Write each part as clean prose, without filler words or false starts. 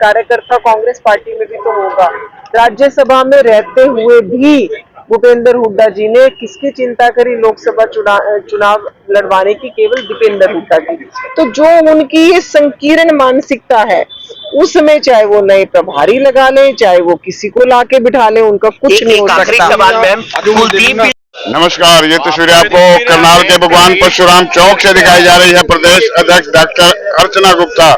कार्यकर्ता कांग्रेस पार्टी में भी तो होगा। राज्यसभा में रहते हुए भी भूपेंद्र हुड्डा जी ने किसकी चिंता करी लोकसभा चुनाव लड़वाने की? केवल दीपेंद्र हुड्डा की। तो जो उनकी ये संकीर्ण मानसिकता है, उसमें चाहे वो नए प्रभारी लगा ले, चाहे वो किसी को लाके बिठा ले, उनका कुछ नहीं हो सकता। सवाल मैम, कुलदीप। नमस्कार, ये तस्वीरें आपको करनाल के भगवान परशुराम चौक से दिखाई जा रही है। प्रदेश अध्यक्ष डॉक्टर अर्चना गुप्ता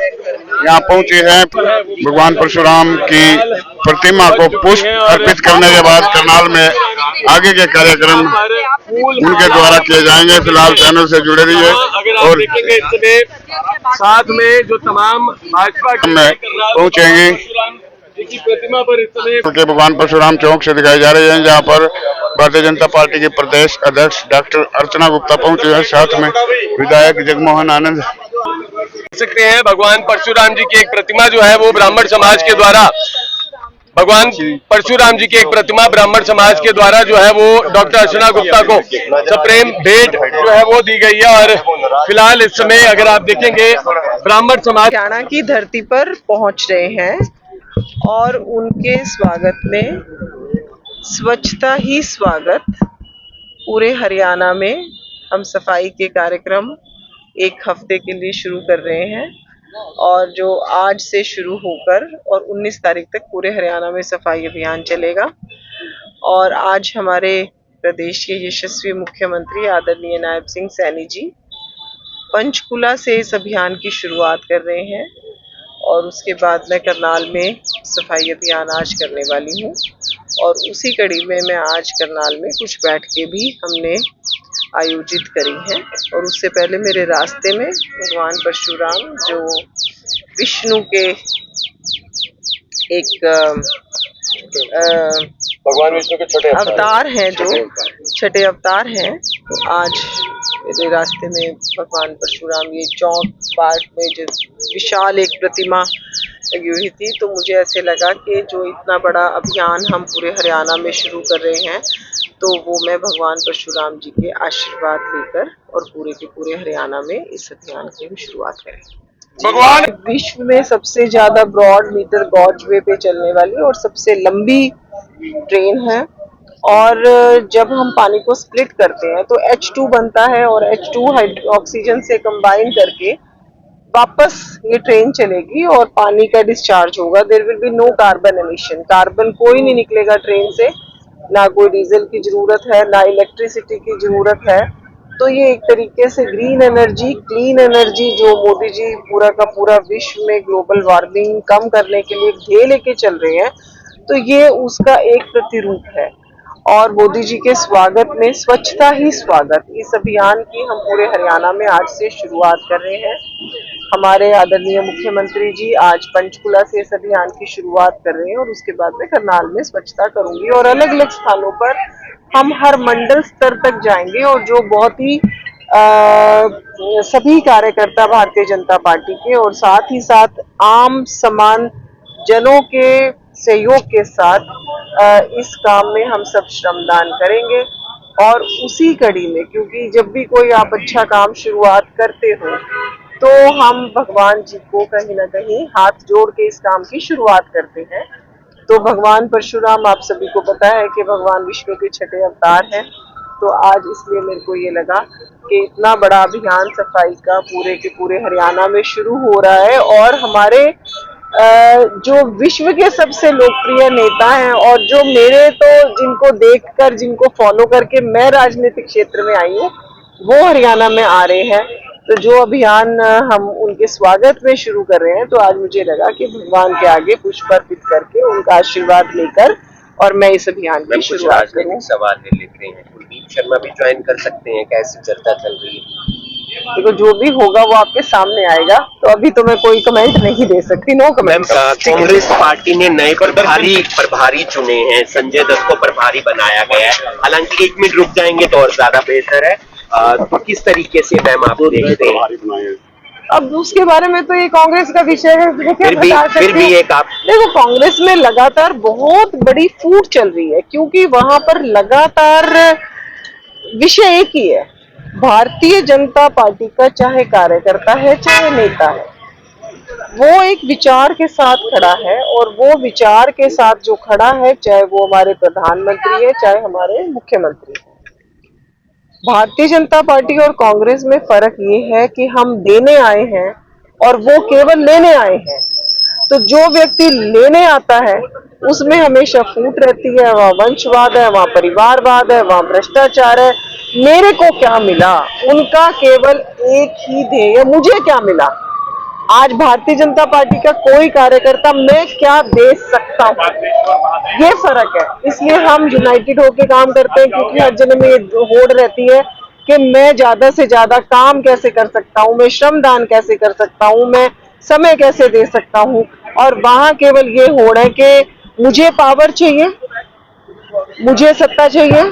यहाँ पहुंची है। भगवान परशुराम की प्रतिमा को पुष्प अर्पित करने के बाद करनाल में आगे के कार्यक्रम उनके द्वारा किए जाएंगे। फिलहाल चैनल से जुड़े रहिए। और देखेंगे इस समय साथ में जो तमाम भाजपा में पहुंचेंगे की प्रतिमा पर इस समय के भगवान परशुराम चौक से दिखाई जा रही है, जहाँ पर भारतीय जनता पार्टी के प्रदेश अध्यक्ष डॉक्टर अर्चना गुप्ता पहुंचे हैं, साथ में विधायक जगमोहन आनंद। देख सकते हैं भगवान परशुराम जी की एक प्रतिमा जो है वो ब्राह्मण समाज के द्वारा भगवान परशुराम जी की एक प्रतिमा ब्राह्मण समाज के द्वारा जो है वो डॉक्टर अर्चना गुप्ता को सप्रेम भेंट जो है वो दी गई है। और फिलहाल इस समय अगर आप देखेंगे ब्राह्मण समाज हरियाणा की धरती पर पहुंच रहे हैं और उनके स्वागत में स्वच्छता ही स्वागत। पूरे हरियाणा में हम सफाई के कार्यक्रम एक हफ्ते के लिए शुरू कर रहे हैं और जो आज से शुरू होकर और 19 तारीख तक पूरे हरियाणा में सफाई अभियान चलेगा। और आज हमारे प्रदेश के यशस्वी मुख्यमंत्री आदरणीय नायब सिंह सैनी जी पंचकुला से इस अभियान की शुरुआत कर रहे हैं और उसके बाद मैं करनाल में सफाई अभियान आज करने वाली हूँ। और उसी कड़ी में मैं आज करनाल में कुछ बैठकें भी हमने आयोजित करी हैं। और उससे पहले मेरे रास्ते में भगवान परशुराम जो विष्णु के एक भगवान विष्णु के छोटे अवतार हैं, जो छठे अवतार हैं, तो आज मेरे रास्ते में भगवान परशुराम ये चौक पार्क में जो विशाल एक प्रतिमा लगी हुई थी, तो मुझे ऐसे लगा कि जो इतना बड़ा अभियान हम पूरे हरियाणा में शुरू कर रहे हैं, तो वो मैं भगवान परशुराम जी के आशीर्वाद लेकर और पूरे के पूरे हरियाणा में इस अभियान की हम शुरुआत करें। भगवान विश्व में सबसे ज्यादा ब्रॉड मीटर गॉजवे पे चलने वाली और सबसे लंबी ट्रेन है। और जब हम पानी को स्प्लिट करते हैं तो H2 बनता है और H2 ऑक्सीजन से कंबाइन करके वापस ये ट्रेन चलेगी और पानी का डिस्चार्ज होगा। There will be no carbon emission, carbon कोई नहीं निकलेगा ट्रेन से, ना कोई डीजल की जरूरत है, ना इलेक्ट्रिसिटी की जरूरत है। तो ये एक तरीके से ग्रीन एनर्जी, क्लीन एनर्जी जो मोदी जी पूरा का पूरा विश्व में ग्लोबल वार्मिंग कम करने के लिए ध्येय लेके चल रहे हैं, तो ये उसका एक प्रतिरूप है। और मोदी जी के स्वागत में स्वच्छता ही स्वागत, इस अभियान की हम पूरे हरियाणा में आज से शुरुआत कर रहे हैं। हमारे आदरणीय मुख्यमंत्री जी आज पंचकुला से इस अभियान की शुरुआत कर रहे हैं और उसके बाद में करनाल में स्वच्छता करूंगी और अलग अलग स्थानों पर हम हर मंडल स्तर तक जाएंगे। और जो बहुत ही सभी कार्यकर्ता भारतीय जनता पार्टी के और साथ ही साथ आम समान जनों के सहयोग के साथ इस काम में हम सब श्रमदान करेंगे। और उसी कड़ी में, क्योंकि जब भी कोई आप अच्छा काम शुरुआत करते हो तो हम भगवान जी को कहीं ना कहीं हाथ जोड़ के इस काम की शुरुआत करते हैं। तो भगवान परशुराम आप सभी को पता है कि भगवान विष्णु के छठे अवतार हैं। तो आज इसलिए मेरे को ये लगा कि इतना बड़ा अभियान सफाई का पूरे के पूरे हरियाणा में शुरू हो रहा है और हमारे जो विश्व के सबसे लोकप्रिय नेता हैं और जो मेरे तो जिनको देखकर, जिनको फॉलो करके मैं राजनीतिक क्षेत्र में आई हूँ, वो हरियाणा में आ रहे हैं। तो जो अभियान हम उनके स्वागत में शुरू कर रहे हैं, तो आज मुझे लगा कि भगवान के आगे पुष्प अर्पित करके उनका आशीर्वाद लेकर और मैं इस अभियान की शुरुआत करूँ। सवाल लेते हैं, कुलदीप शर्मा भी ज्वाइन कर सकते हैं, कैसी चर्चा चल रही है? देखो जो भी होगा वो आपके सामने आएगा, तो अभी तो मैं कोई कमेंट नहीं दे सकती। No comment. कांग्रेस पार्टी ने नए प्रभारी चुने हैं, संजय दत्त को प्रभारी बनाया गया है। हालांकि 1 मिनट रुक जाएंगे तो और ज्यादा बेहतर है। तो किस तरीके से मैम आप देखते हैं? अब उसके बारे में तो ये कांग्रेस का विषय है, फिर भी एक आप देखो, कांग्रेस में लगातार बहुत बड़ी फूट चल रही है, क्योंकि वहां पर लगातार विषय एक ही है। भारतीय जनता पार्टी का चाहे कार्यकर्ता है चाहे नेता है, वो एक विचार के साथ खड़ा है, और वो विचार के साथ जो खड़ा है, चाहे वो हमारे प्रधानमंत्री है, चाहे हमारे मुख्यमंत्री है। भारतीय जनता पार्टी और कांग्रेस में फर्क ये है कि हम देने आए हैं और वो केवल लेने आए हैं। तो जो व्यक्ति लेने आता है उसमें हमेशा फूट रहती है, वहाँ वंशवाद है, वहाँ परिवारवाद है, वहाँ भ्रष्टाचार है। मेरे को क्या मिला, उनका केवल एक ही ध्येय, मुझे क्या मिला। आज भारतीय जनता पार्टी का कोई कार्यकर्ता मैं क्या दे सकता हूँ, ये फर्क है। इसलिए हम यूनाइटेड होकर काम करते हैं, क्योंकि हर जन में ये होड़ रहती है कि मैं ज्यादा से ज्यादा काम कैसे कर सकता हूँ, मैं श्रमदान कैसे कर सकता हूँ, मैं समय कैसे दे सकता हूँ। और वहां केवल ये होड़ है कि मुझे पावर चाहिए, मुझे सत्ता चाहिए,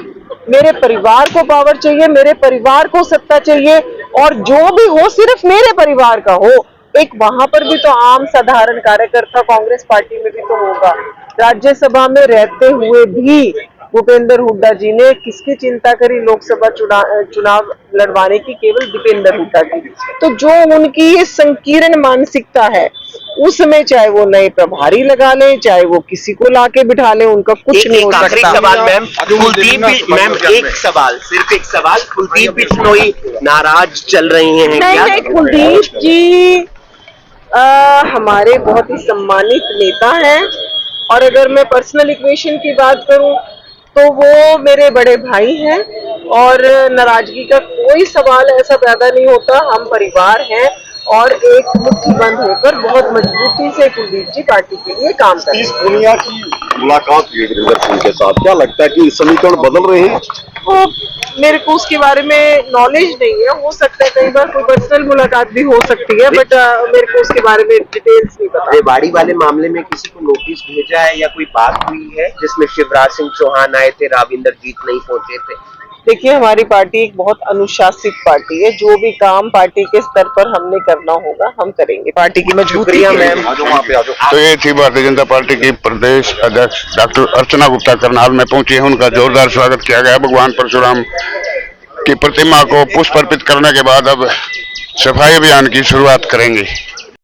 मेरे परिवार को पावर चाहिए, मेरे परिवार को सत्ता चाहिए, और जो भी हो सिर्फ मेरे परिवार का हो। एक वहां पर भी तो आम साधारण कार्यकर्ता कांग्रेस पार्टी में भी तो होगा। राज्यसभा में रहते हुए भी भूपेंद्र हुड्डा जी ने किसकी चिंता करी लोकसभा चुनाव लड़वाने की, केवल दीपेंद्र हुड्डा की। तो जो उनकी ये संकीर्ण मानसिकता है, उसमें चाहे वो नए प्रभारी लगा ले, चाहे वो किसी को लाके बिठा ले, उनका कुछ नहीं हो सकता। आखिरी सवाल मैम, मैम एक सवाल, सिर्फ एक सवाल, कुलदीप बिश्नोई नाराज चल रही हैं क्या? नहीं, कुलदीप जी हमारे बहुत ही सम्मानित नेता हैं, और अगर मैं पर्सनल इक्वेशन की बात करूं तो वो मेरे बड़े भाई हैं, और नाराजगी का कोई सवाल ऐसा पैदा नहीं होता। हम परिवार हैं, और एक मुट्ठी बंद होकर बहुत मजबूती से कुलदीप जी पार्टी के लिए काम कर रहे हैं। दुनिया की मुलाकात हुई वीरेंद्र सिंह के साथ, क्या लगता है कि समीकरण बदल रहे हैं? वो मेरे को उसके बारे में नॉलेज नहीं है, हो सकता है कई बार कोई पर्सनल मुलाकात भी हो सकती है, बट मेरे को उसके बारे में डिटेल्स नहीं पता। रेवाड़ी वाले मामले में किसी को नोटिस भेजा है या कोई बात हुई है जिसमें शिवराज सिंह चौहान आए थे, राविंदर जीत नहीं पहुंचे थे? देखिए, हमारी पार्टी एक बहुत अनुशासित पार्टी है। जो भी काम पार्टी के स्तर पर हमने करना होगा हम करेंगे, पार्टी की मजबूती के लिए। तो ये थी भारतीय जनता पार्टी की प्रदेश अध्यक्ष डॉक्टर अर्चना गुप्ता करनाल में पहुंची है। उनका जोरदार स्वागत किया गया। भगवान परशुराम की प्रतिमा को पुष्प अर्पित करने के बाद अब सफाई अभियान की शुरुआत करेंगे।